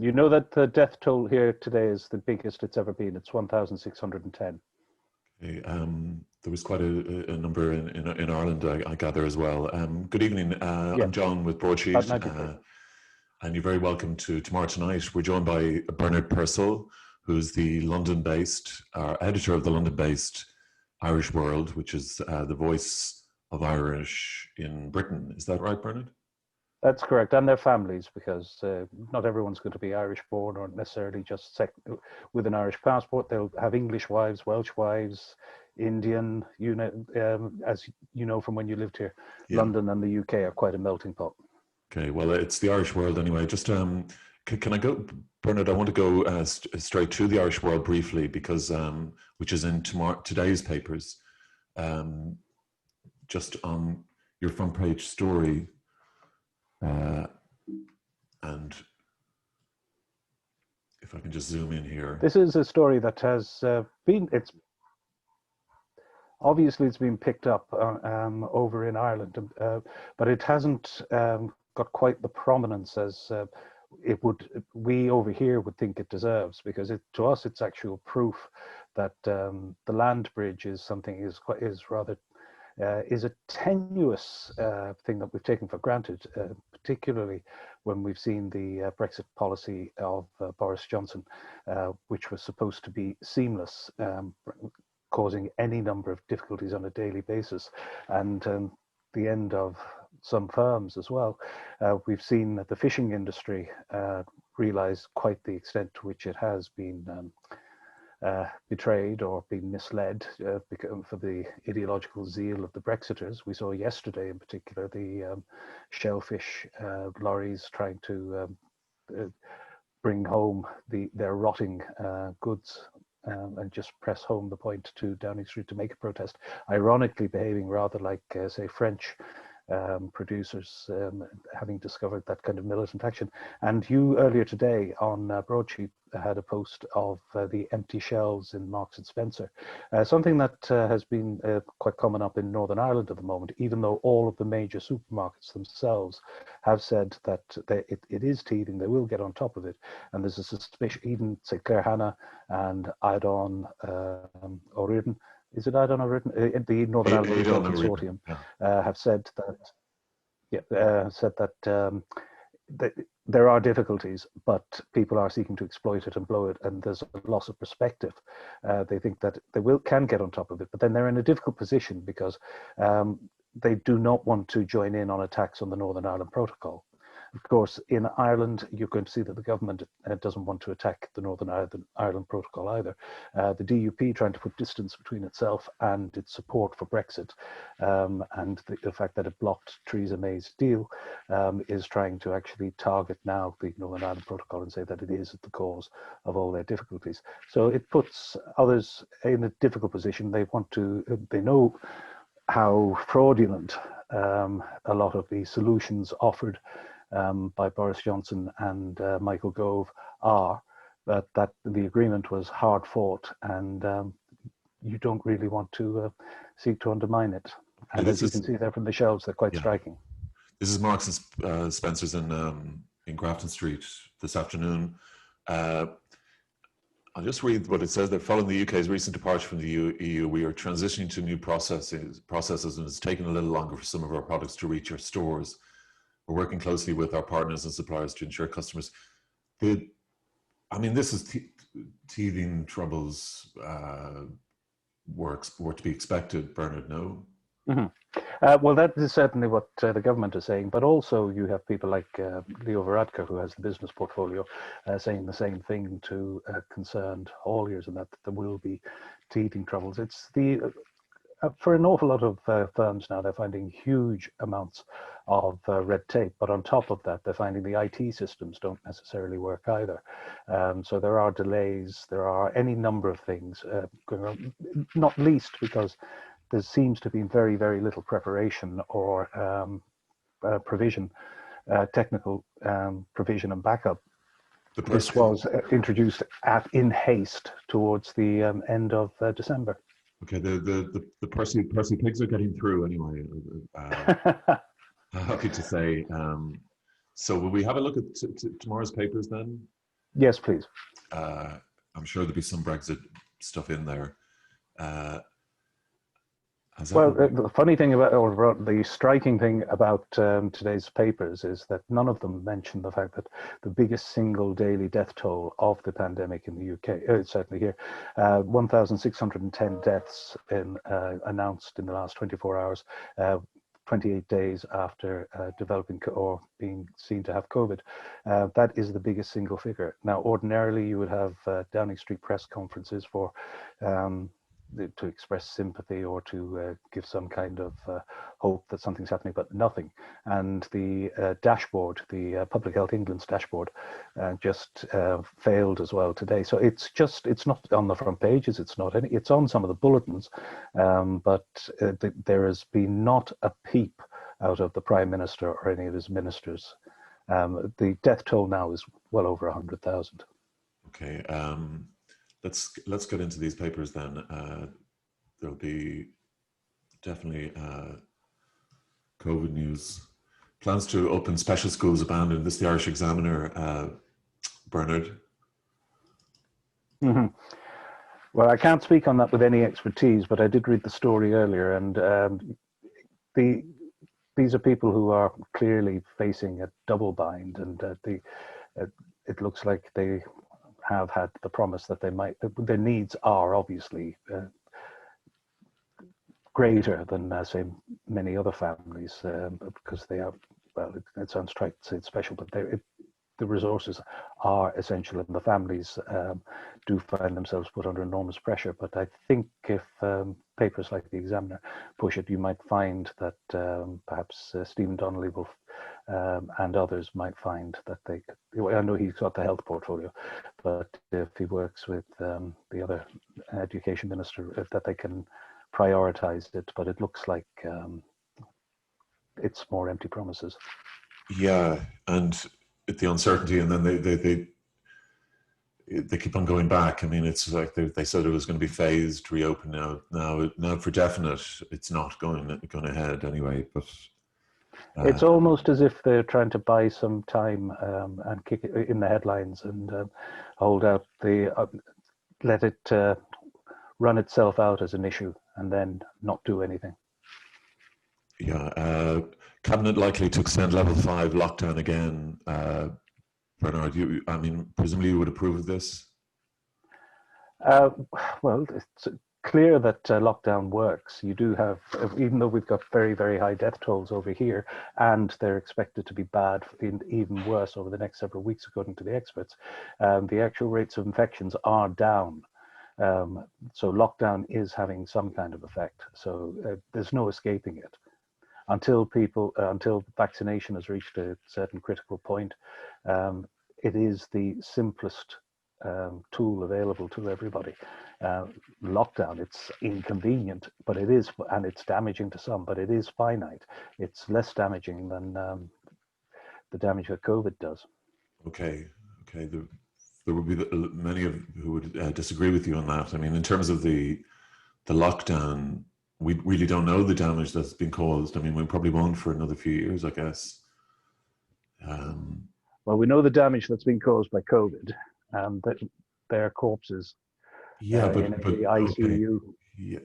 You know that the death toll here today is the biggest it's ever been. It's 1,610. Okay, there was quite a number in Ireland, I gather, as well. Good evening. Yeah, I'm John with about Broadsheet, 93. and you're very welcome to Tomorrow Tonight. We're joined by Bernard Purcell, who's the London-based editor of the London-based Irish World, which is the voice of Irish in Britain. Is that right, Bernard? That's correct, and their families, because not everyone's going to be Irish born or necessarily just with an Irish passport. They'll have English wives, Welsh wives, Indian. As you know from when you lived here, Yeah. London and the UK are quite a melting pot. Okay, well, it's the Irish World anyway. Just can I go, Bernard? I want to go straight to the Irish World briefly because which is in today's papers, just on your front page story. And if I can just zoom in here. This is a story that has it's been picked up over in Ireland, but it hasn't got quite the prominence as we over here would think it deserves, because to us it's actual proof that the land bridge is something is a tenuous thing that we've taken for granted, particularly when we've seen the Brexit policy of Boris Johnson, which was supposed to be seamless, causing any number of difficulties on a daily basis, and the end of some firms as well. We've seen the fishing industry realize quite the extent to which it has been betrayed or been misled for the ideological zeal of the Brexiters. We saw yesterday in particular the shellfish lorries trying to bring home their rotting goods and just press home the point to Downing Street to make a protest, ironically behaving rather like, say, French producers having discovered that kind of militant action. And you earlier today on Broadsheet had a post of the empty shelves in Marks and Spencer, something that has been quite common up in Northern Ireland at the moment, even though all of the major supermarkets themselves have said that it is teething, they will get on top of it. And there's a suspicion, even say Claire Hanna and Aidon O'Riordan, is it Aidon O'Riordan? The Northern Ireland Retail Consortium have said that there are difficulties, but people are seeking to exploit it and blow it, and there's a loss of perspective. They think that they can get on top of it, but then they're in a difficult position because they do not want to join in on attacks on the Northern Ireland Protocol. Of course, in Ireland, you're going to see that the government doesn't want to attack the Northern Ireland Protocol either. The DUP trying to put distance between itself and its support for Brexit, and the fact that it blocked Theresa May's deal, is trying to actually target now the Northern Ireland Protocol and say that it is the cause of all their difficulties. So it puts others in a difficult position. They know how fraudulent a lot of the solutions offered by Boris Johnson and Michael Gove are, that the agreement was hard fought, and you don't really want to seek to undermine it. And as you can see there from the shelves, they're quite striking. This is Marks and Spencer's in Grafton Street this afternoon. I'll just read what it says there. Following the UK's recent departure from the EU, we are transitioning to new processes, and it's taken a little longer for some of our products to reach our stores. We're working closely with our partners and suppliers to ensure customers. This is teething troubles were to be expected, Bernard, no? Mm-hmm. Well, that is certainly what the government is saying, but also you have people like Leo Varadkar, who has the business portfolio, saying the same thing to concerned hauliers, and that there will be teething troubles. It's for an awful lot of firms now, they're finding huge amounts of red tape, but on top of that, they're finding the IT systems don't necessarily work either. So there are delays, there are any number of things going on, not least because there seems to be very, very little preparation or provision, technical provision and backup. This was introduced in haste towards the end of December. Okay, the Percy pigs are getting through anyway. Happy to say. So will we have a look at tomorrow's papers then? Yes, please. I'm sure there'll be some Brexit stuff in there. Has Well, that? the funny thing about, or the striking thing about today's papers is that none of them mention the fact that the biggest single daily death toll of the pandemic in the UK, certainly here, 1,610 deaths announced in the last 24 hours, 28 days after developing or being seen to have COVID. That is the biggest single figure. Now, ordinarily, you would have Downing Street press conferences for to express sympathy or to give some kind of hope that something's happening, but nothing. And the dashboard, the Public Health England's dashboard, just failed as well today. So it's not on the front pages. It's not any. It's on some of the bulletins, but there has been not a peep out of the Prime Minister or any of his ministers. The death toll now is well over 100,000. Okay. Let's get into these papers then. There'll be definitely COVID news. Plans to open special schools abandoned. This is the Irish Examiner, Bernard. Mm-hmm. Well, I can't speak on that with any expertise, but I did read the story earlier, and these are people who are clearly facing a double bind, and it looks like they have had the promise that their needs are obviously greater than, say, many other families, because they are, well, it sounds trite to say it's special, but the resources are essential, and the families do find themselves put under enormous pressure. But I think if papers like the Examiner push it, you might find that perhaps Stephen Donnelly will and others might find that they could. I know he's got the health portfolio, but if he works with the other education minister, that they can prioritize it. But it looks like it's more empty promises. Yeah, and the uncertainty, and then they keep on going back. I mean, it's like they said it was going to be phased, reopen now for definite. It's not going ahead anyway. But it's almost as if they're trying to buy some time and kick it in the headlines and hold out let it run itself out as an issue and then not do anything. Yeah, Cabinet likely to extend level 5 lockdown again. Bernard, I mean, presumably you would approve of this? Well, it's clear that lockdown works. You do have, even though we've got very, very high death tolls over here, and they're expected to be bad, even worse over the next several weeks, according to the experts, the actual rates of infections are down. So lockdown is having some kind of effect. So there's no escaping it. Until vaccination has reached a certain critical point, it is the simplest tool available to everybody. Lockdown, it's inconvenient, but it is, and it's damaging to some, but it is finite. It's less damaging than the damage that COVID does. Okay. There will be many who would disagree with you on that. I mean, in terms of the lockdown, we really don't know the damage that's been caused. I mean, we probably won't for another few years, I guess. Well, we know the damage that's been caused by COVID, and that there are corpses in the ICU. Okay. Yeah,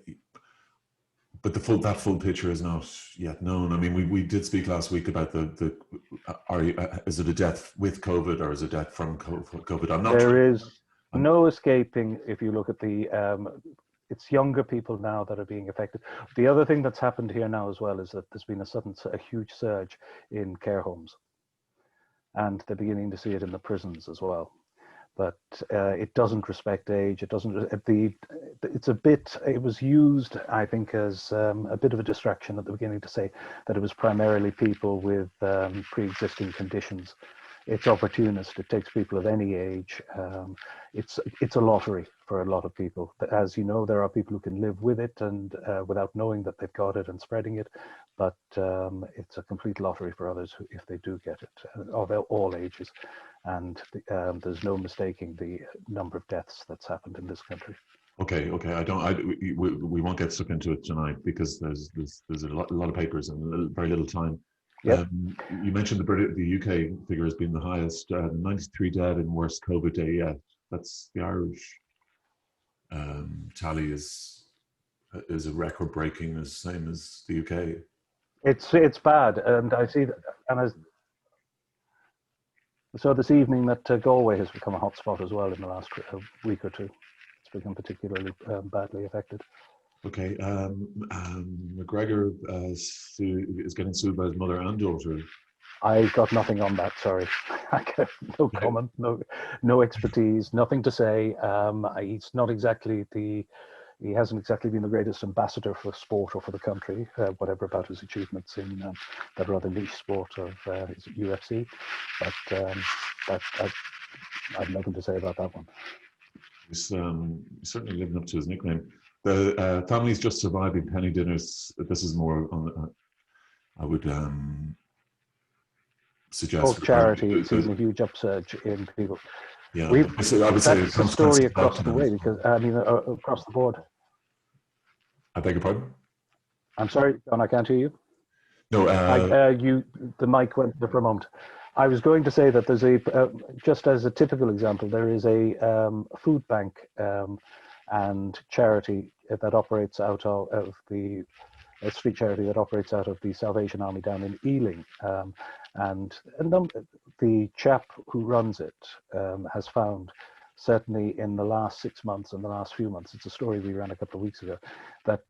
but that full picture is not yet known. I mean, we did speak last week about is it a death with COVID or is it a death from COVID? I'm not. There is no escaping if you look at it's younger people now that are being affected. The other thing that's happened here now as well is that there's been a huge surge in care homes, and they're beginning to see it in the prisons as well. But it doesn't respect age. It doesn't. It was used, I think, as a bit of a distraction at the beginning to say that it was primarily people with pre-existing conditions. It's opportunist. It takes people of any age. It's a lottery for a lot of people. As you know, there are people who can live with it and without knowing that they've got it and spreading it. But it's a complete lottery for others if they do get it, of all ages. And there's no mistaking the number of deaths that's happened in this country. Okay. We won't get stuck into it tonight because there's a lot of papers and very little time. Yep. You mentioned the UK figure has been the highest, 93 dead in worst COVID day yet. That's the Irish tally is a record breaking, the same as the UK. It's bad, and I see that, and as so this evening that Galway has become a hotspot as well in the last week or two. It's become particularly badly affected. Okay, McGregor is getting sued by his mother and daughter. I got nothing on that. Sorry, I got no comment, no expertise, nothing to say. He's not exactly he hasn't exactly been the greatest ambassador for sport or for the country, whatever about his achievements in that rather niche sport of UFC. But I've nothing to say about that one. He's certainly living up to his nickname. The family's just surviving penny dinners. This is more on. I would suggest charity. It's seen a huge upsurge in people. Yeah, I would say that's the story across the way, because I mean across the board. I beg your pardon? I'm sorry, John, I can't hear you. No, the mic went there for a moment. I was going to say that there's just as a typical example, there is a food bank and charity that operates out of the street charity that operates out of the Salvation Army down in Ealing, and the chap who runs it has found, certainly in the last 6 months and the last few months, it's a story we ran a couple of weeks ago, that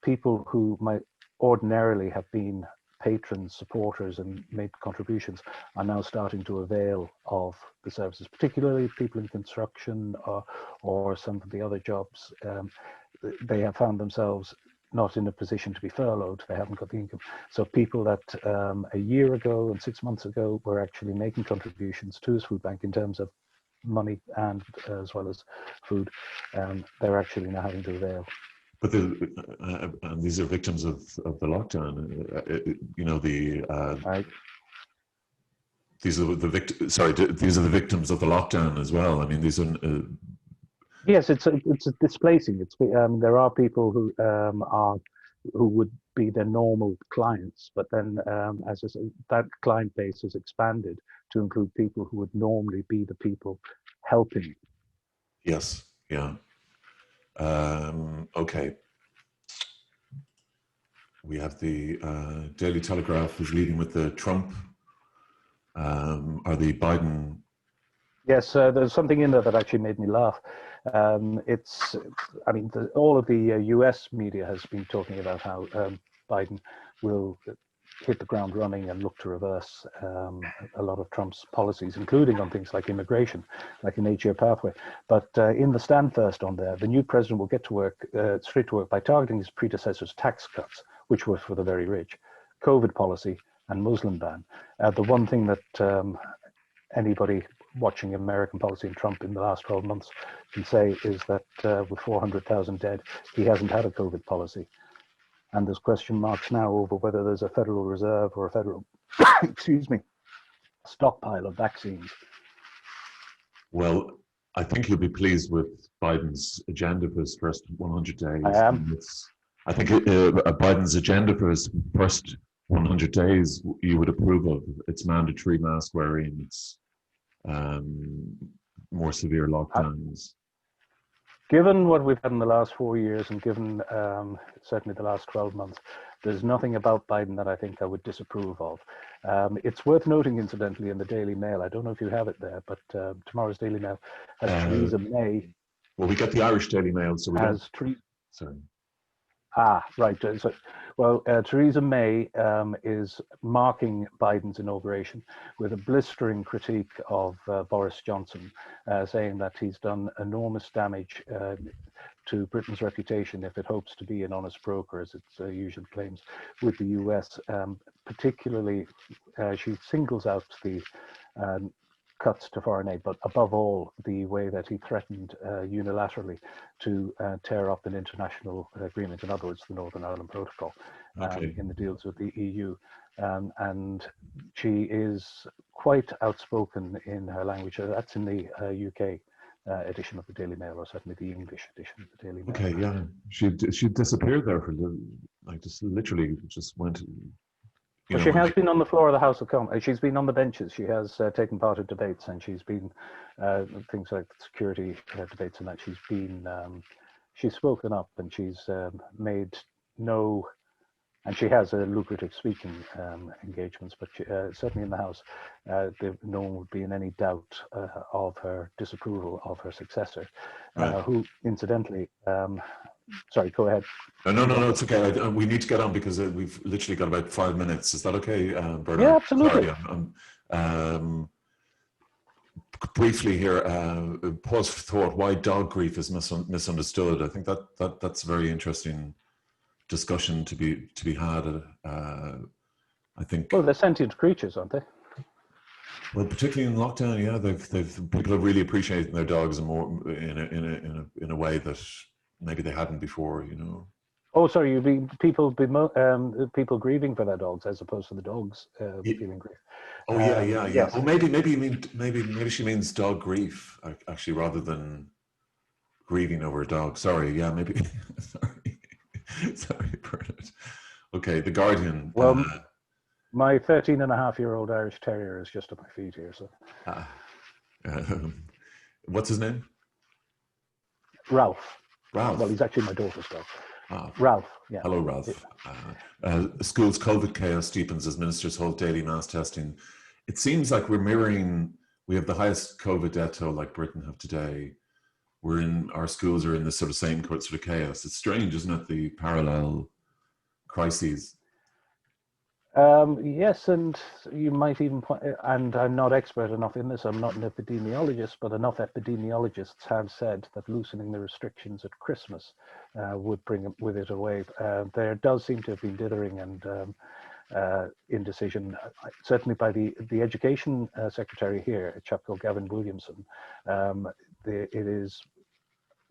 people who might ordinarily have been patrons, supporters, and made contributions are now starting to avail of the services, particularly people in construction or some of the other jobs. They have found themselves not in a position to be furloughed. They haven't got the income. So people that a year ago and 6 months ago were actually making contributions to his food bank in terms of money and as well as food, they're actually now having to avail. But these are victims of the lockdown. Right. These are these are the victims of the lockdown as well. I mean, these are. Yes, it's displacing. There are people who would be their normal clients, but then as I say, that client base has expanded to include people who would normally be the people helping. Yes. Yeah. Okay. We have the Daily Telegraph is leading with the Trump or the Biden. Yes, there's something in there that actually made me laugh. All of the US media has been talking about how Biden will hit the ground running and look to reverse a lot of Trump's policies, including on things like immigration, like an 8-year pathway. But in the stand first on there, the new president will get to work, straight to work, by targeting his predecessor's tax cuts, which were for the very rich, COVID policy, and Muslim ban. The one thing that anybody watching American policy and Trump in the last 12 months can say is that with 400,000 dead, he hasn't had a COVID policy. And there's question marks now over whether there's a Federal Reserve or a federal, stockpile of vaccines. Well, I think you'll be pleased with Biden's agenda for his first 100 days. I am. I think Biden's agenda for his first 100 days you would approve of. It's mandatory mask wearing, it's more severe lockdowns. Given what we've had in the last 4 years and given certainly the last 12 months, there's nothing about Biden that I think I would disapprove of. It's worth noting, incidentally, in the Daily Mail, I don't know if you have it there, but tomorrow's Daily Mail has Theresa May. Well, we get the Irish Daily Mail, so we has Sorry. Right. Theresa May is marking Biden's inauguration with a blistering critique of Boris Johnson, saying that he's done enormous damage to Britain's reputation if it hopes to be an honest broker, as its usual claims, with the US. Particularly, she singles out the cuts to foreign aid, but above all, the way that he threatened unilaterally to tear up an international agreement, in other words, the Northern Ireland Protocol, in the deals with the EU. And she is quite outspoken in her language. That's in the UK edition of the Daily Mail, or certainly the English edition of the Daily Mail. Okay, yeah. She disappeared there for literally went You Well, know, she when has been on the floor of the House of Commons. She's been on the benches. She has taken part in debates, and she's been things like security debates and that. She's spoken up, and she's made no, and she has lucrative speaking engagements. But certainly in the House, no one would be in any doubt of her disapproval of her successor, right. who, incidentally, sorry, go ahead. No, it's okay. We need to get on because we've literally got about 5 minutes. Is that okay, Bernard? Yeah, absolutely. Sorry, briefly here, pause for thought. Why dog grief is misunderstood? I think that's a very interesting discussion to be had. I think. Well, they're sentient creatures, aren't they? Well, particularly in lockdown, yeah, people have really appreciated their dogs more in a way that maybe they hadn't before. You know. Oh, sorry, you mean people grieving for their dogs as opposed to the dogs feeling grief. Oh yeah. Yes. Oh, maybe she means dog grief actually rather than grieving over a dog. Sorry, yeah, maybe. sorry, Bernard. Okay, The Guardian. Well, my 13-and-a-half-year-old Irish Terrier is just at my feet here. So, what's his name? Ralph. Ralph. Well, he's actually my daughter's dog. Oh. Ralph. Yeah. Hello, Ralph. Schools' COVID chaos deepens as ministers hold daily mass testing. It seems like we're mirroring. We have the highest COVID death toll like Britain have today. Our schools are in this sort of same sort of chaos. It's strange, isn't it? The parallel crises. Yes, and you might even point, and I'm not expert enough in this, I'm not an epidemiologist, but enough epidemiologists have said that loosening the restrictions at Christmas would bring with it a wave. There does seem to have been dithering and indecision, certainly by the education secretary here, a chap called Gavin Williamson.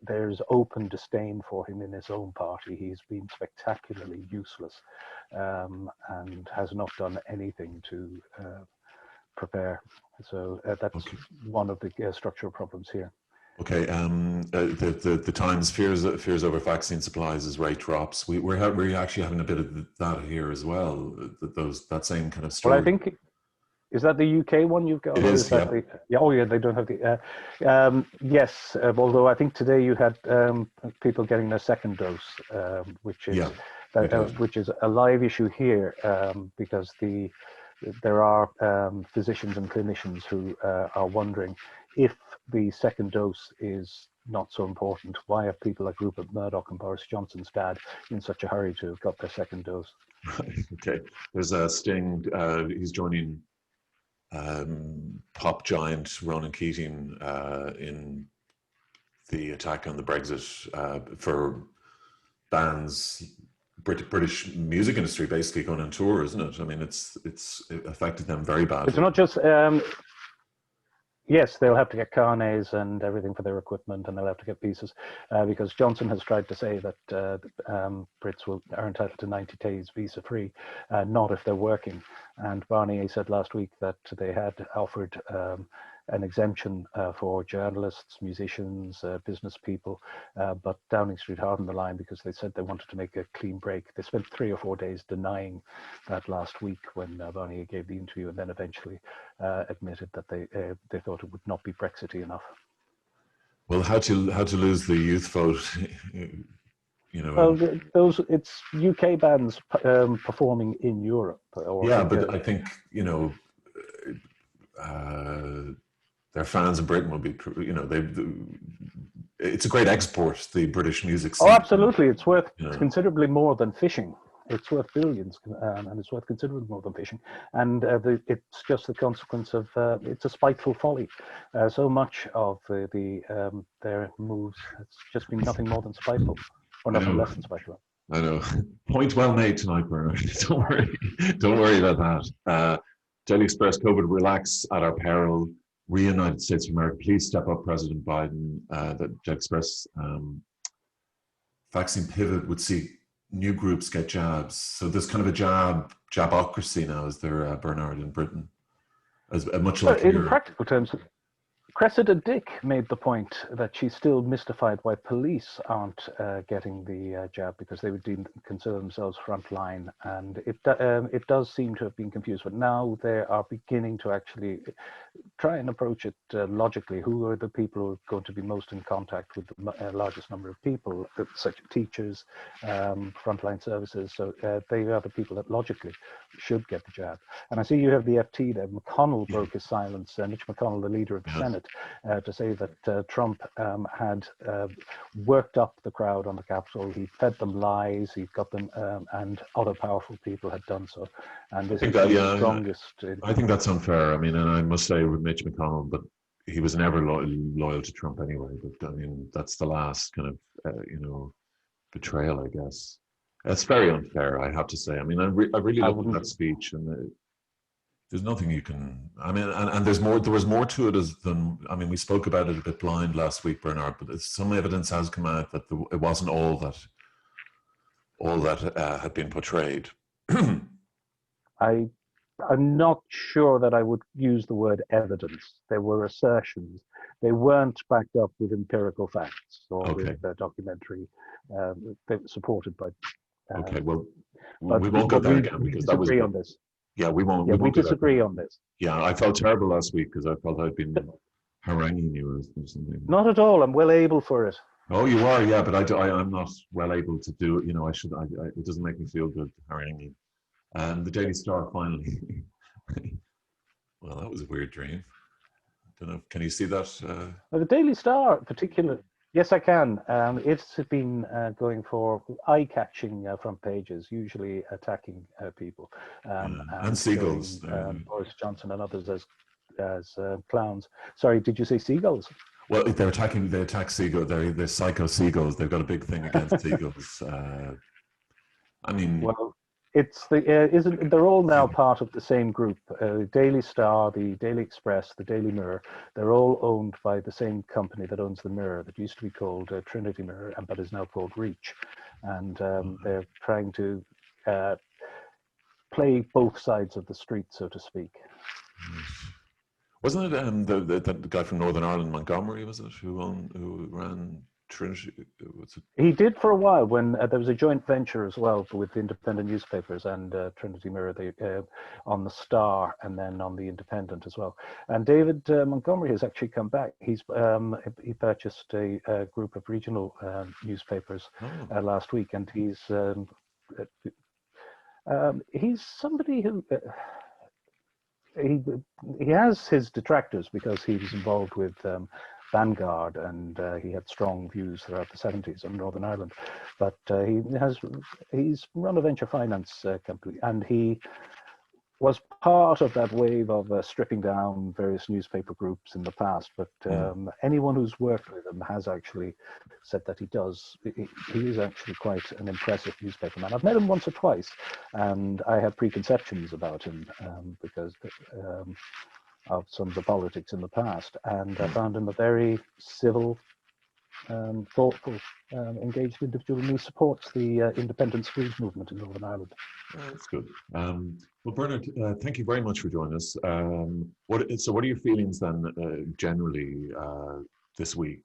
There's open disdain for him in his own party. He's been spectacularly useless and has not done anything to prepare. So that's one of the structural problems here. Okay, the Times fears over vaccine supplies as rate drops. We're actually having a bit of that here as well. That same kind of story. Well, I think. Is that the UK one you've got? It is, yeah. Oh, yeah, they don't have the... yes, although I think today you had people getting their second dose, which is a live issue here because there are physicians and clinicians who are wondering if the second dose is not so important. Why have people like Rupert Murdoch and Boris Johnson's dad in such a hurry to have got their second dose? Okay, there's a Sting. He's joining pop giant Ronan Keating in the attack on the Brexit for bands, British music industry basically going on tour, isn't it? I mean, it affected them very badly. It's not just yes, they'll have to get carnets and everything for their equipment, and they'll have to get pieces because Johnson has tried to say that Brits are entitled to 90 days visa-free, not if they're working. And Barnier said last week that they had offered an exemption for journalists, musicians, business people, but Downing Street hardened the line because they said they wanted to make a clean break. They spent 3 or 4 days denying that last week when Barnier gave the interview, and then eventually admitted that they thought it would not be Brexity enough. Well, how to lose the youth vote? You know, well, it's UK bands performing in Europe. But I think their fans in Britain will be, it's a great export, the British music scene. Oh, absolutely. It's worth considerably more than fishing. It's worth billions, and it's worth considerably more than fishing. And it's just the consequence of, it's a spiteful folly. So much of their moves, it's just been nothing more than spiteful, or nothing less than spiteful. I know. Point well made tonight, Bernard. Don't worry about that. Daily Express, COVID relax at our peril. United States of America, please step up, President Biden. The Daily Express vaccine pivot would see new groups get jabs. So there's kind of a jabocracy now, is there, Bernard, in Britain? As much like in practical terms, Cressida Dick made the point that she's still mystified why police aren't getting the jab, because they would consider themselves frontline, and it does seem to have been confused. But now they are beginning to actually try and approach it logically. Who are the people who are going to be most in contact with the largest number of people, such as teachers, frontline services? So they are the people that logically should get the jab. And I see you have the FT there. McConnell broke his silence. Mitch McConnell, the leader of the Senate, to say that Trump had worked up the crowd on the Capitol. He fed them lies. He got them, and other powerful people had done so. And this is the strongest. I think that's unfair. I mean, and I must say with Mitch McConnell, but he was never loyal to Trump anyway. But I mean, that's the last kind of betrayal, I guess. It's very unfair, I have to say. I mean, I really looked at that speech, and there's nothing you can. I mean, and there's more. There was more to it than. I mean, we spoke about it a bit blind last week, Bernard. But some evidence has come out that it wasn't all that had been portrayed. I'm not sure that I would use the word evidence. There were assertions. They weren't backed up with empirical facts or with documentary supported by. Okay, well, we won't go there again because that was. We disagree on this. Yeah, we won't. Yeah, we won't disagree on this. Yeah, I felt terrible last week because I felt I'd been haranguing you or something. Not at all. I'm well able for it. Oh, you are, yeah, but I'm not well able to do it. You know, it doesn't make me feel good haranguing you. And the Daily Star finally. Well, that was a weird dream. I don't know. Can you see that? Well, the Daily Star, particularly. Yes, I can. It's been going for eye-catching front pages, usually attacking people and seagulls. Boris Johnson and others as clowns. Sorry, did you say seagulls? Well, they attack seagulls. They're psycho seagulls. They've got a big thing against seagulls. I mean, well, it's they're all now part of the same group. Daily Star, the Daily Express, the Daily Mirror. They're all owned by the same company that owns the Mirror, that used to be called Trinity Mirror, but is now called Reach. And they're trying to play both sides of the street, so to speak. Wasn't it the guy from Northern Ireland, Montgomery, was it, who ran Trinity? He did for a while when there was a joint venture as well with the independent newspapers and Trinity Mirror on the Star and then on the Independent as well. And David Montgomery has actually come back. He purchased a group of regional newspapers last week, and he's somebody who. He has his detractors because he was involved with Vanguard and he had strong views throughout the 70s on Northern Ireland. But he's run a venture finance company, and he was part of that wave of stripping down various newspaper groups in the past. But anyone who's worked with him has actually said that he is actually quite an impressive newspaper man. I've met him once or twice, and I had preconceptions about him because of some of the politics in the past. And I found him a very civil, thoughtful, engaged individual, and he supports the independent schools movement in Northern Ireland. That's good. Well, Bernard, thank you very much for joining us. What are your feelings then, generally, this week,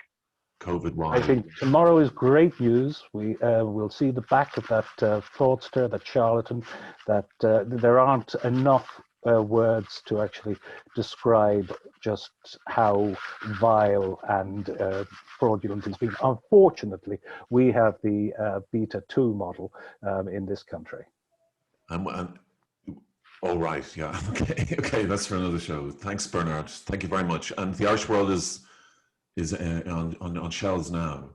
COVID-wise? I think tomorrow is great news. We'll see the back of that fraudster, that charlatan, that there aren't enough words to actually describe just how vile and fraudulent it's been. Unfortunately, we have the Beta 2 model in this country. All right, yeah, okay, that's for another show. Thanks, Bernard. Thank you very much. And the Irish World is on shelves now.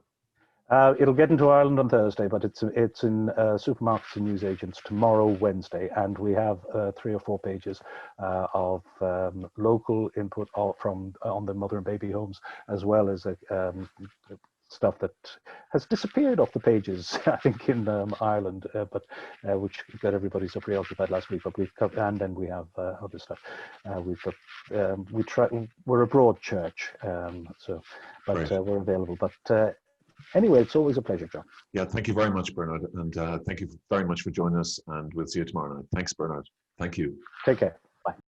It'll get into Ireland on Thursday, but it's in supermarkets and newsagents tomorrow, Wednesday, and we have 3 or 4 pages of local input on the mother and baby homes, as well as stuff that has disappeared off the pages, I think, in Ireland, but which got everybody so preoccupied last week. But and then we have other stuff. We're a broad church, we're available. But anyway, it's always a pleasure, John. Yeah, thank you very much, Bernard, and thank you very much for joining us. And we'll see you tomorrow night. Thanks, Bernard. Thank you. Take care.